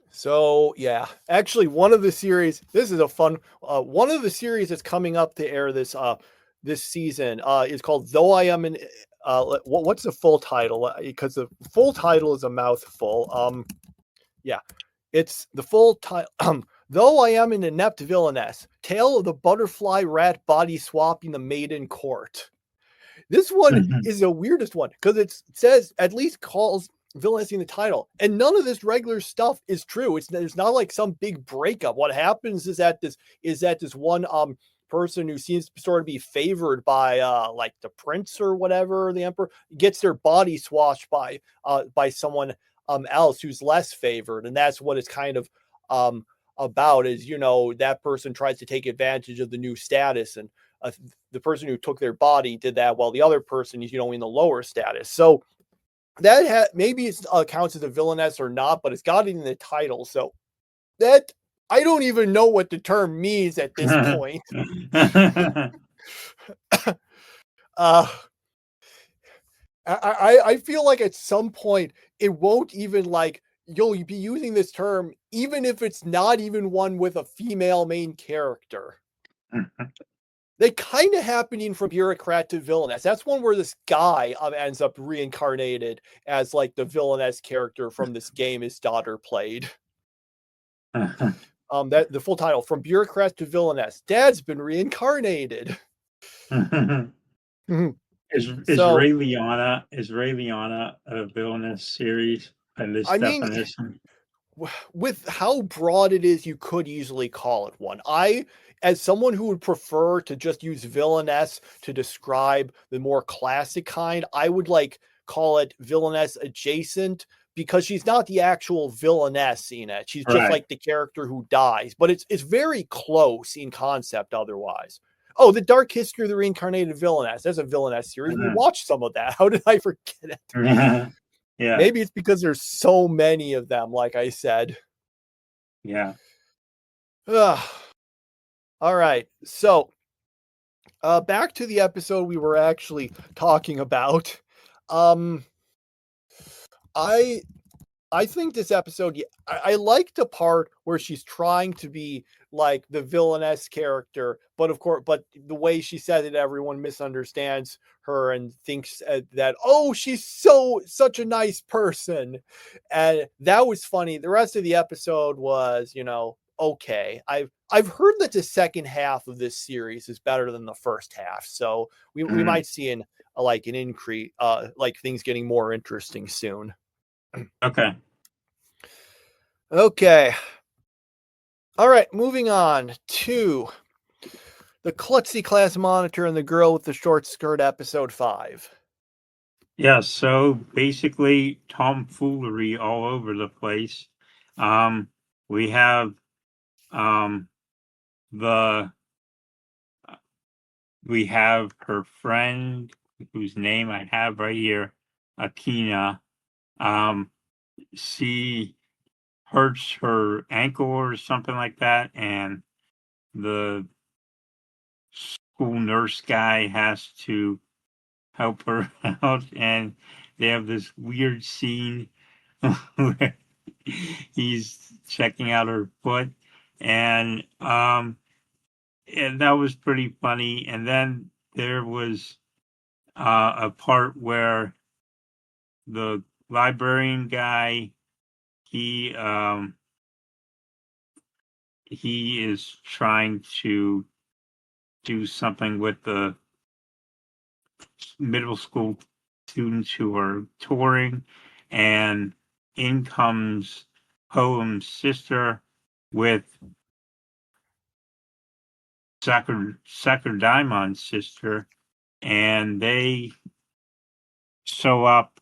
So yeah, actually, one of the series. This is a fun. One of the series that's coming up to air this season is called "Though I Am an." What's the full title? Because the full title is a mouthful. Yeah, it's the full title. Though I am an inept villainess, tale of the butterfly rat body swapping the maiden court. This one is the weirdest one because it says at least calls villainess in the title, and none of this regular stuff is true. It's not like some big breakup. What happens is that this one person who seems to sort of be favored by like the prince or whatever, the emperor, gets their body swatched by someone else who's less favored, and that's what it's kind of about. Is that person tries to take advantage of the new status, and the person who took their body did that while the other person is in the lower status. So that maybe it counts as a villainess or not, but it's got it in the title. So that I don't even know what the term means at this point. I feel like at some point it won't even you'll be using this term even if it's not even one with a female main character. They kind of happening from bureaucrat to villainess. That's one where this guy ends up reincarnated as like the villainess character from this game his daughter played. That the full title, From Bureaucrat to Villainess. Dad's been reincarnated. Is Raeliana a villainous series by this definition? With how broad it is, you could easily call it one. As someone who would prefer to just use villainess to describe the more classic kind, I would call it villainess adjacent, because she's not the actual villainess in it. She's just like the character who dies, but it's very close in concept otherwise. Oh, The Dark History of the Reincarnated Villainess. That's a villainess series. We watched some of that. How did I forget it? Yeah. Maybe it's because there's so many of them, like I said. Yeah. All right. So, back to the episode we were actually talking about. I think this episode, I like the part where she's trying to be like the villainess character, but the way she says it, everyone misunderstands her and thinks that, oh, she's such a nice person. And that was funny. The rest of the episode was, okay. I've heard that the second half of this series is better than the first half. So we might see an increase, things getting more interesting soon. Okay. All right, moving on to the Klutzy class monitor and the girl with the short skirt, episode 5. Yeah, so basically tomfoolery all over the place. We have her friend, whose name I have right here, Akina. She hurts her ankle or something like that, and the school nurse guy has to help her out, and they have this weird scene where he's checking out her foot, and that was pretty funny. And then there was a part where the librarian guy, he is trying to do something with the middle school students who are touring, and in comes Poem's sister with Sakura sister, and they show up,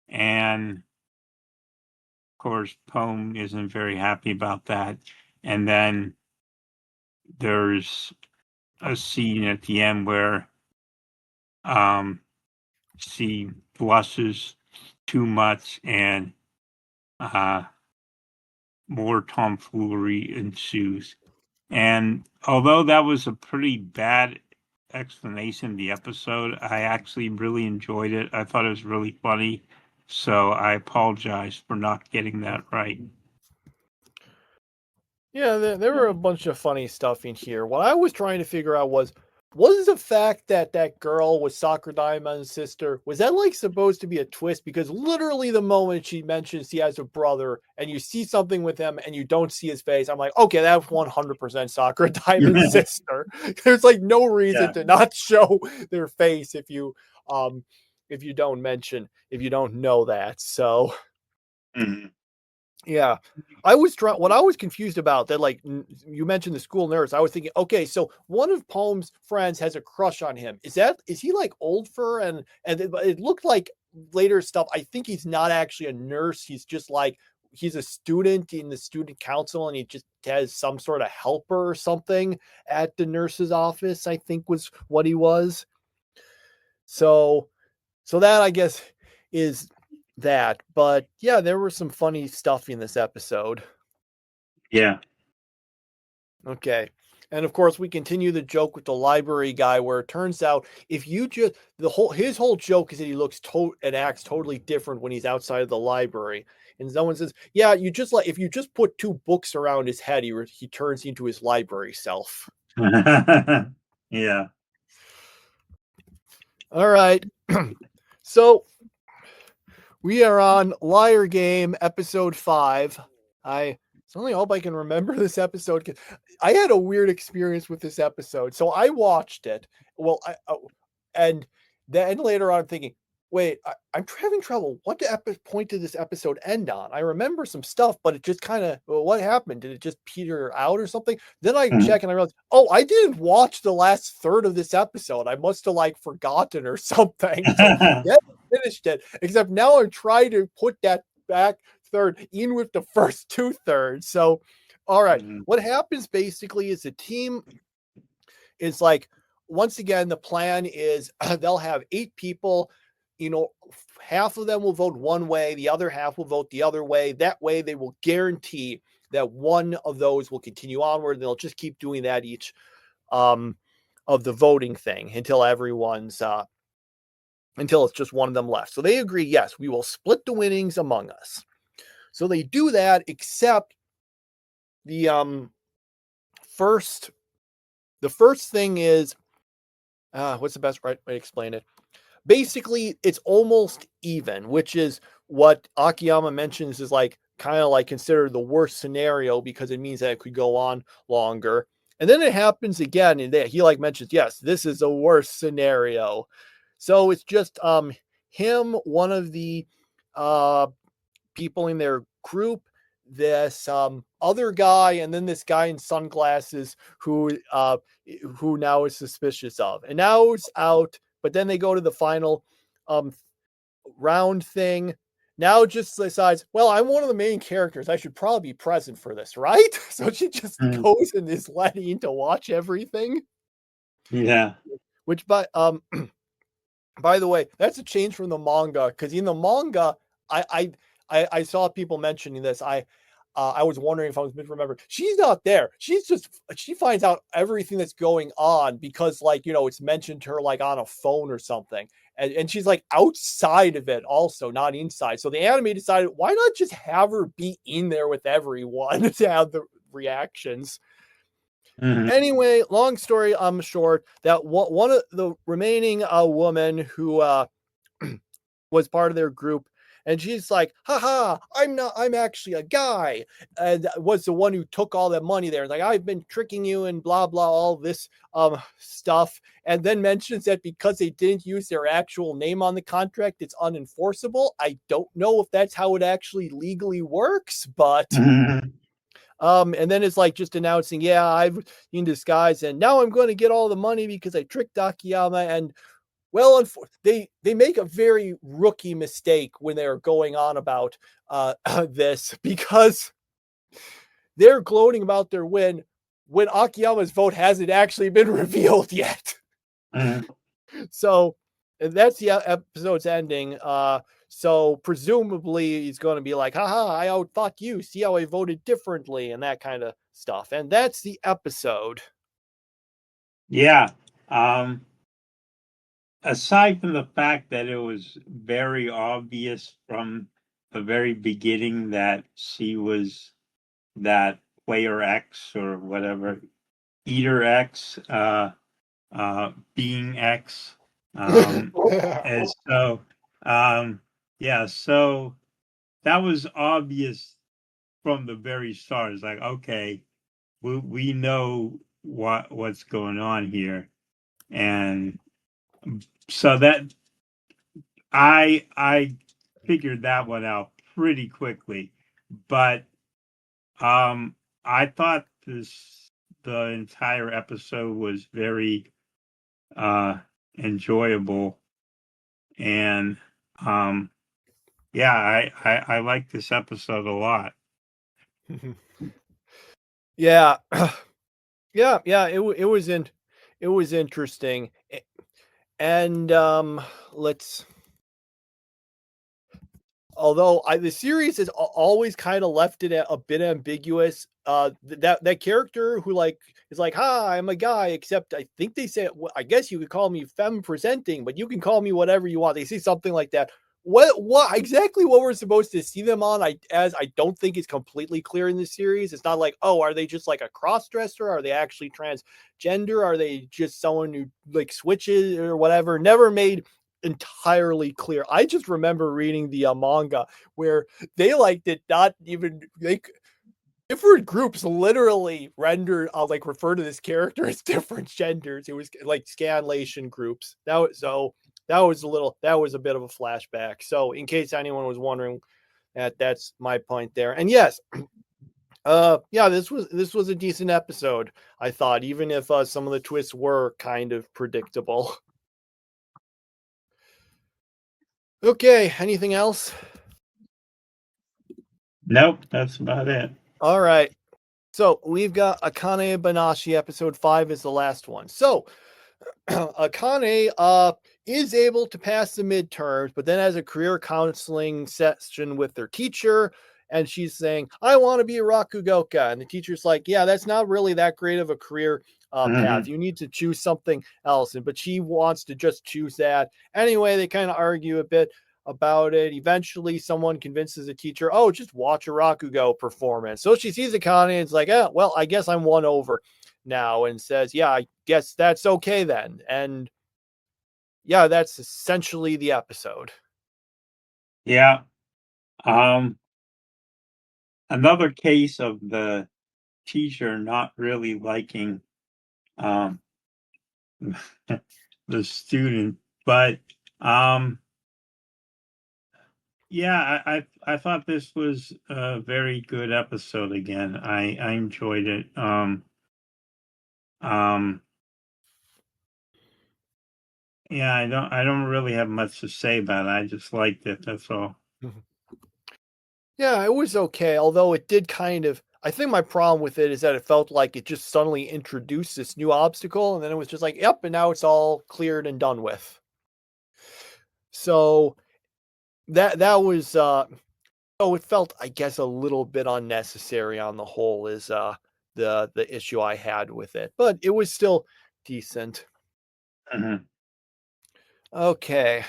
and of course Poem isn't very happy about that. And then there's a scene at the end where she blushes too much and more tomfoolery ensues. And although that was a pretty bad explanation of the episode, I actually really enjoyed it. I thought it was really funny. So I apologize for not getting that right. Yeah, there were a bunch of funny stuff in here. What I was trying to figure out was the fact that that girl was Soccer Diamond's sister, was that like supposed to be a twist? Because literally the moment she mentions he has a brother and you see something with him and you don't see his face, I'm like, okay, that's 100% Soccer Diamond's sister. There's like no reason to not show their face if you don't know that. So yeah, what I was confused about that, like you mentioned the school nurse. I was thinking, okay, so one of Poem's friends has a crush on him. Is he like old for and it looked like later stuff. I think he's not actually a nurse. He's just like he's a student in the student council and he just has some sort of helper or something at the nurse's office, I think was what he was. So that I guess is that, but yeah, there was some funny stuff in this episode. Yeah. Okay. And of course, we continue the joke with the library guy, where it turns out if you just his whole joke is that he looks and acts totally different when he's outside of the library. And someone says, "Yeah, if you just put two books around his head, he turns into his library self." Yeah. All right. So we are on Liar Game episode 5. I only hope I can remember this episode. I had a weird experience with this episode. So I watched it. Well, and then later on I'm thinking, wait, I'm having trouble. What point did this episode end on? I remember some stuff, but it just kind of, what happened? Did it just peter out or something? Then I check and I realized, oh, I didn't watch the last third of this episode. I must have like forgotten or something. So yeah, finished it. Except now I'm trying to put that back third in with the first 2/3. So, all right. What happens basically is the team is like, once again, the plan is they'll have 8 people. Half of them will vote one way, the other half will vote the other way. That way they will guarantee that one of those will continue onward. They'll just keep doing that each of the voting thing until until it's just one of them left. So they agree, yes, we will split the winnings among us. So they do that, except the first thing is, what's the best way to explain it? Basically, it's almost even, which is what Akiyama mentions is like kind of like considered the worst scenario because it means that it could go on longer. And then it happens again, and he like mentions, yes, this is a worst scenario. So it's just him, one of the people in their group, this other guy, and then this guy in sunglasses who now is suspicious of, and now it's out. But then they go to the final round thing. Now just decides, well, I'm one of the main characters. I should probably be present for this, right? So she just goes and is let in to watch everything. Yeah. Which, by the way, that's a change from the manga, because in the manga, I saw people mentioning this. I was wondering if I was misremembered. She's not there. She finds out everything that's going on because, like, it's mentioned to her like on a phone or something. And she's like outside of it also, not inside. So the anime decided, why not just have her be in there with everyone to have the reactions? Anyway, long story short, that one of the remaining woman who was part of their group, and she's like, haha, I'm actually a guy, and was the one who took all that money there. Like, I've been tricking you and blah, blah, all this stuff. And then mentions that because they didn't use their actual name on the contract, it's unenforceable. I don't know if that's how it actually legally works, but and then it's like just announcing, yeah, I've in disguise, and now I'm going to get all the money because I tricked Akiyama. And well, they make a very rookie mistake when they're going on about this, because they're gloating about their win. when Akiyama's vote hasn't actually been revealed yet. So that's the episode's ending. So presumably he's going to be like, haha, I outthought you. See how I voted differently and that kind of stuff. And that's the episode. Yeah. Aside from the fact that it was very obvious from the very beginning that she was that player X or whatever, eater X, being X. And so, yeah, so that was obvious from the very start. It's like, okay, we know what's going on here. And so that I figured that one out pretty quickly, but I thought the entire episode was very enjoyable, and yeah, I like this episode a lot. Yeah. Yeah, it was interesting. And although the series has always kind of left it a bit ambiguous. That character who like is like, "Hi, I'm a guy," except I think they say, I guess you could call me femme presenting, but you can call me whatever you want. They say something like that. What exactly what we're supposed to see them on? I don't think it's completely clear in the series. It's not like, oh, are they just like a cross dresser? Are they actually transgender? Are they just someone who like switches or whatever? Never made entirely clear. I just remember reading the manga where they like did not even different groups literally render like refer to this character as different genders. It was like scanlation groups. That was a bit of a flashback. So in case anyone was wondering, that's my point there. And yes, yeah, this was a decent episode, I thought, even if some of the twists were kind of predictable. Okay, anything else? Nope, that's about it. All right. So we've got Akane-Banashi, episode 5 is the last one. So Akane is able to pass the midterms, but then has a career counseling session with their teacher, and she's saying, I want to be a Rakugoka. And the teacher's like, yeah, that's not really that great of a career path. You need to choose something else. But she wants to just choose that. Anyway, they kind of argue a bit about it. Eventually, someone convinces the teacher, oh, just watch a Rakugo performance. So she sees Akane and it's like, yeah, well, I guess I'm won over now, and says, yeah, I guess that's okay then. And yeah, that's essentially the episode. Yeah. Another case of the teacher not really liking the student, but yeah, I thought this was a very good episode again. I enjoyed it. Yeah, I don't really have much to say about it. I just liked it, that's all. Yeah, it was okay, although it did kind of, I think my problem with it is that it felt like it just suddenly introduced this new obstacle, and then it was just like, yep, and now it's all cleared and done with. So that was it felt, I guess, a little bit unnecessary on the whole is the issue I had with it, but it was still decent. Okay.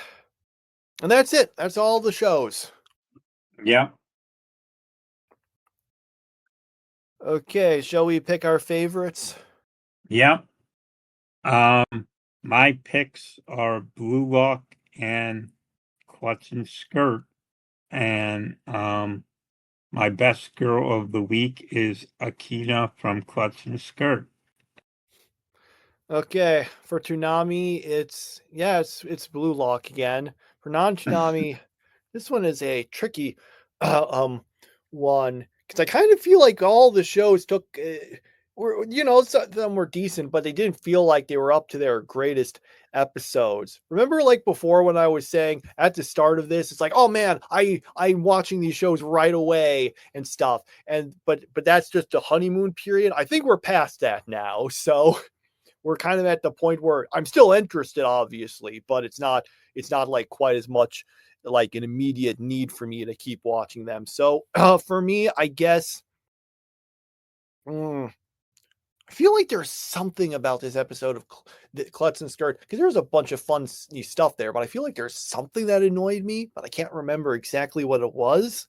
And that's it. That's all the shows. Yeah. Okay, shall we pick our favorites? Yeah. My picks are Blue Lock and Clutch and Skirt. And my best girl of the week is Akina from Clutch and Skirt. Okay, for Toonami, it's Blue Lock again. For non-Toonami, this one is a tricky one, because I kind of feel like all the shows took were, you know, some of them were decent, but they didn't feel like they were up to their greatest episodes. Remember, like before, when I was saying at the start of this, it's like, oh man, I'm watching these shows right away and stuff. And but that's just a honeymoon period. I think we're past that now. So we're kind of at the point where I'm still interested, obviously, but it's not like quite as much like an immediate need for me to keep watching them. So for me, I guess. I feel like there's something about this episode of Klutz and Skirt, because there was a bunch of fun stuff there, but I feel like there's something that annoyed me, but I can't remember exactly what it was.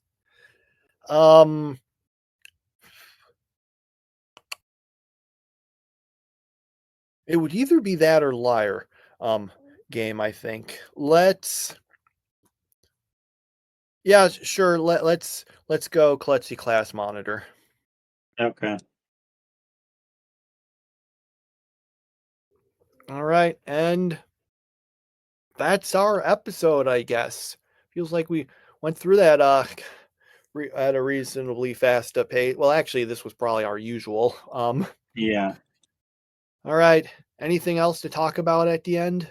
It would either be that or Liar game, I think. Yeah, sure. Let's go Klutzy Class Monitor. Okay. All right, and that's our episode, I guess. Feels like we went through that at a reasonably fast pace. Well, actually, this was probably our usual. Yeah. All right. Anything else to talk about at the end?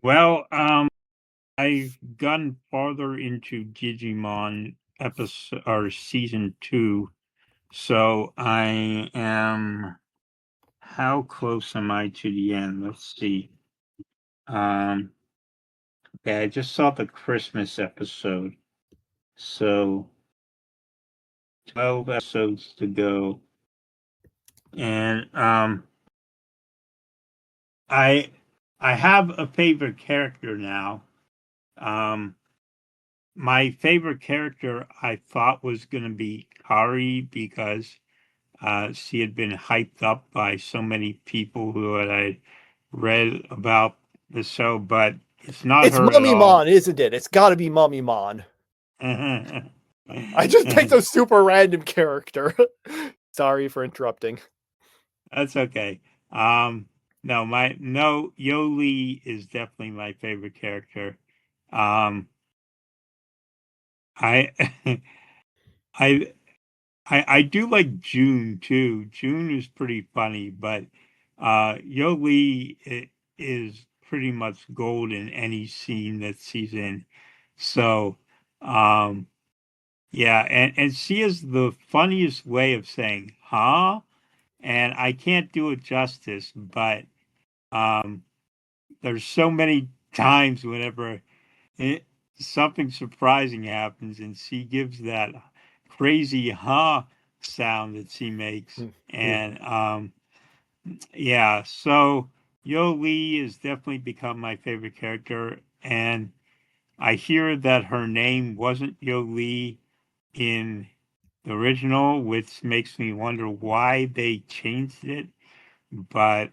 Well, I've gotten farther into Digimon episode or season 2, so I am. How close am I to the end? Let's see. Okay, I just saw the Christmas episode, so 12 episodes to go, and I have a favorite character now. My favorite character I thought was going to be Kari because she had been hyped up by so many people who I read about the show, but it's not It's her at Mummy all. Mon, isn't it? It's got to be Mummy Mon. I just picked a super random character. Sorry for interrupting. That's okay. No, Yoli is definitely my favorite character. I I I do like June too. June is pretty funny, but Yoli is pretty much gold in any scene that she's in. So yeah, and she has the funniest way of saying "huh," and I can't do it justice, but um, there's so many times whenever it, something surprising happens, and she gives that crazy "huh" sound that she makes, and yeah, so Yo Lee has definitely become my favorite character, and I hear that her name wasn't Yo Lee in the original, which makes me wonder why they changed it. But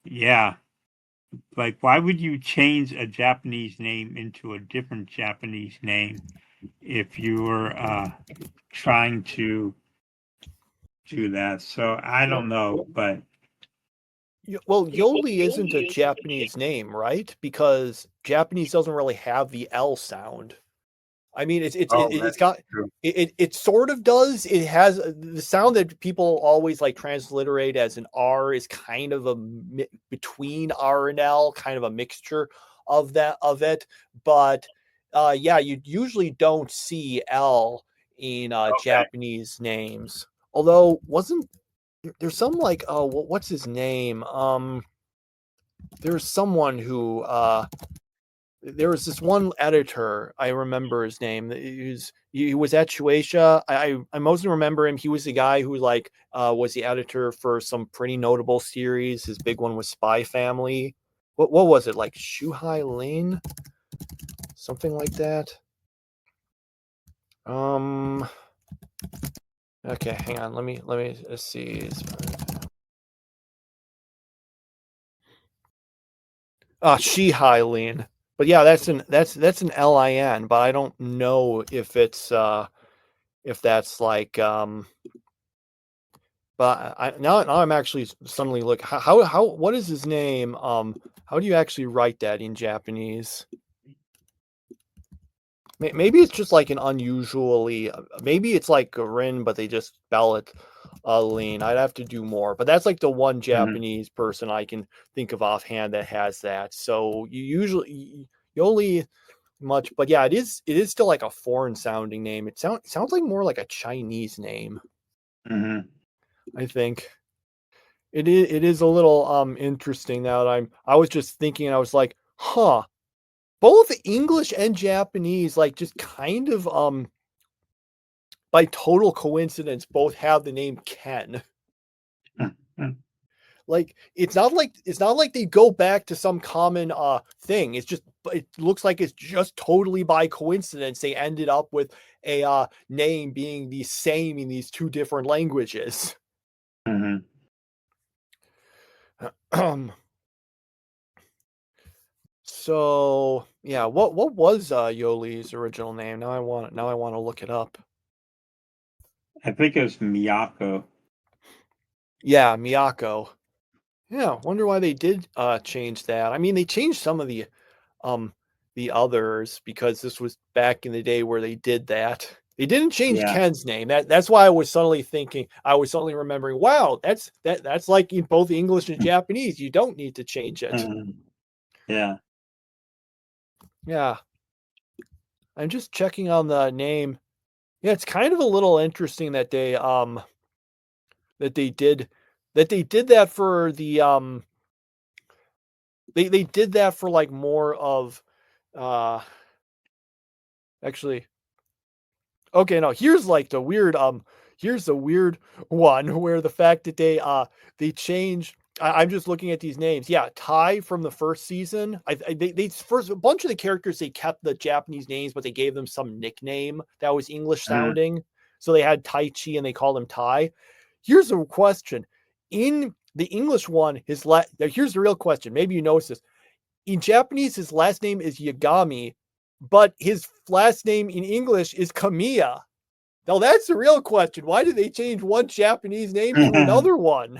yeah, like why would you change a Japanese name into a different Japanese name if you were trying to do that? So I don't know, but Well, Yoli isn't a Japanese name, right? Because Japanese doesn't really have the L sound. I mean, oh, it's that's got true. it sort of does. It has the sound that people always like transliterate as an R is kind of between R and L, kind of a mixture of it. But yeah, you usually don't see L in Okay. Japanese names. Although wasn't there's some like what's his name? There's someone who there was this one editor, I remember his name. He was at Shueisha. I mostly remember him. He was the guy who like was the editor for some pretty notable series. His big one was Spy Family. What was it, like Shuhai Lin? Something like that. Okay, hang on. Let me see. Shihai Lin. But yeah, that's an LIN, but I don't know if it's if that's like but now I'm actually suddenly look how what is his name? How do you actually write that in Japanese? Maybe it's just like an unusually maybe it's like Rin, but they just spell it lean. I'd have to do more, but that's like the one Japanese person I can think of offhand that has that. So you only much, but yeah, it is still like a foreign sounding name. It sounds like more like a Chinese name. I think it is a little interesting now that I was just thinking, I was like, both English and Japanese, like just kind of by total coincidence, both have the name Ken. Like it's not like they go back to some common thing. It looks like it's just totally by coincidence they ended up with a name being the same in these two different languages. So yeah, what was Yoli's original name? Now I want to look it up. I think it was Miyako. Yeah, Miyako. Yeah, wonder why they did change that. I mean, they changed some of the others because this was back in the day where they did that. They didn't change Ken's name. That's why I was suddenly remembering, wow, that's like in both English and Japanese. You don't need to change it. Yeah. Yeah. I'm just checking on the name. Yeah, it's kind of a little interesting that they did that for the they did that for like more of actually. Okay, no, here's the weird one where the fact that they changed. I'm just looking at these names. Yeah, Tai from the first season. They first a bunch of the characters, they kept the Japanese names, but they gave them some nickname that was English sounding. So they had Tai Chi and they called him Tai. Here's a question. In the English one, here's the real question. Maybe you noticed this. In Japanese, his last name is Yagami, but his last name in English is Kamiya. Now that's the real question. Why did they change one Japanese name to another one?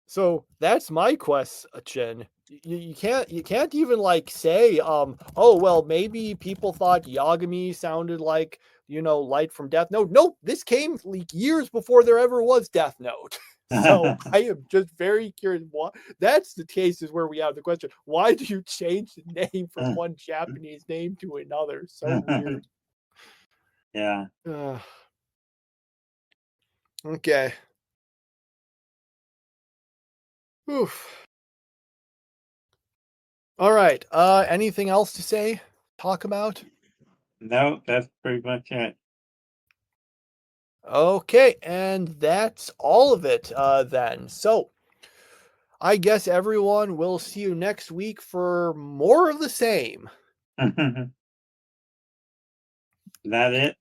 So that's my question. You can't even like say, oh well, maybe people thought Yagami sounded like, Light from Death Note. No, this came like years before there ever was Death Note. So I am just very curious. Why that's the case is where we have the question. Why do you change the name from one Japanese name to another? So weird. Yeah. Okay. Oof. All right. Anything else to say? Talk about? No, that's pretty much it. Okay, and that's all of it then. So I guess everyone will see you next week for more of the same. Is that it?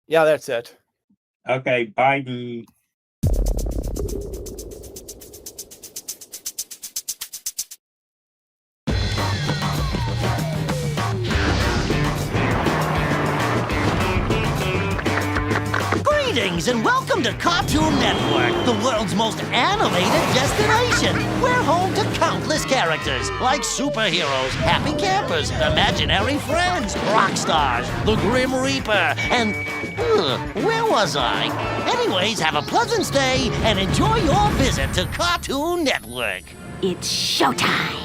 Yeah, that's it. Okay, bye. Greetings and welcome to Cartoon Network, the world's most animated destination. We're home to countless characters like superheroes, happy campers, imaginary friends, rock stars, the Grim Reaper, and where was I? Anyways, have a pleasant stay and enjoy your visit to Cartoon Network. It's showtime.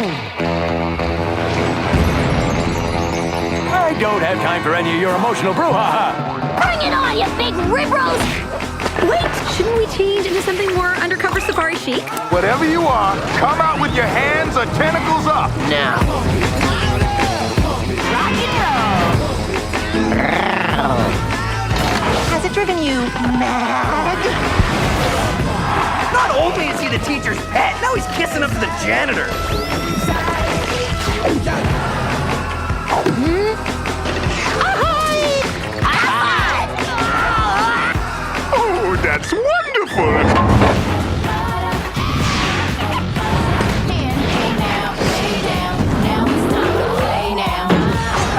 I don't have time for any of your emotional brouhaha. Bring it on, you big ribros! Wait, shouldn't we change into something more undercover safari chic? Whatever you are, come out with your hands or tentacles up. Now. Rock and roll. Has it driven you mad? Not only is he the teacher's pet, now he's kissing up to the janitor. Oh, that's wonderful.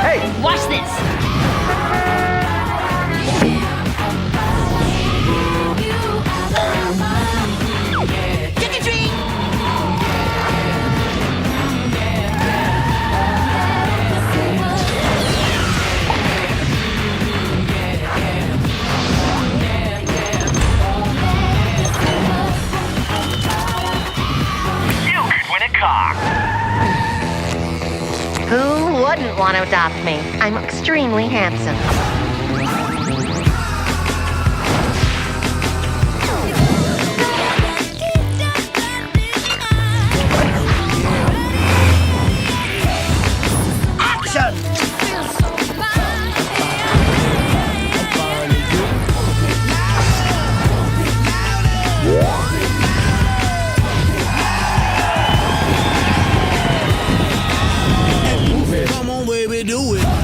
Hey, Watch this! Trick or treat! wouldn't want to adopt me. I'm extremely handsome. Come on, baby, do it.